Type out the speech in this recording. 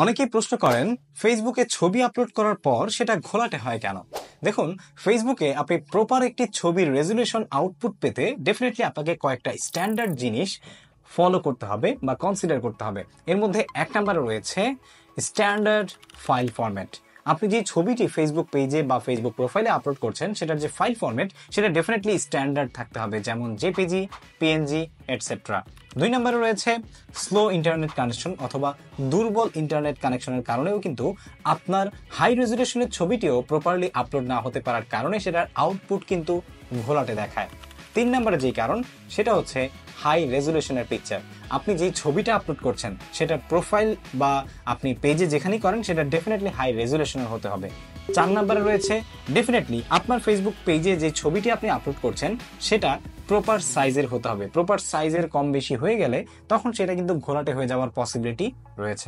অনেকেই প্রশ্ন করেন ফেসবুকে ছবি আপলোড করার পর সেটা ঘোলাটে হয় কেন। দেখুন, ফেসবুকে আপনি প্রপার একটি ছবির রেজুলেশন আউটপুট পেতে ডেফিনেটলি আপনাকে কয়েকটা স্ট্যান্ডার্ড জিনিস ফলো করতে হবে বা কনসিডার করতে হবে। এর মধ্যে এক নম্বরে রয়েছে স্ট্যান্ডার্ড ফাইল ফরম্যাট। আপনি যে ছবিটি ফেসবুক পেজে বা ফেসবুক প্রোফাইলে আপলোড করছেন সেটার যে ফাইল ফরম্যাট সেটা ডেফিনেটলি স্ট্যান্ডার্ড থাকতে হবে, যেমন জেপিজি, পিএনজি এটসেট্রা। দুই নম্বরে রয়েছে স্লো ইন্টারনেট কানেকশন অথবা দুর্বল ইন্টারনেট কানেকশনের কারণেও কিন্তু আপনার হাই রেজুলেশনের ছবিটিও প্রপারলি আপলোড না হতে পারার কারণে সেটার আউটপুট কিন্তু ঘোলাটে দেখায়। তিন নম্বরে যেই কারণ সেটা হচ্ছে হাই রেজুলেশনের পিকচার। আপনি যেই ছবিটা আপলোড করছেন সেটা প্রোফাইল বা আপনি পেজে যেখানেই করেন সেটা ডেফিনেটলি হাই রেজুলেশনের হতে হবে। চার নম্বরে রয়েছে ডেফিনেটলি আপনার ফেসবুক পেজে যে ছবিটি আপনি আপলোড করছেন সেটা প্রপার সাইজের হতে হবে। প্রপার সাইজের কম বেশি হয়ে গেলে তখন সেটা কিন্তু ঘোলাটে হয়ে যাওয়ার পসিবিলিটি রয়েছে।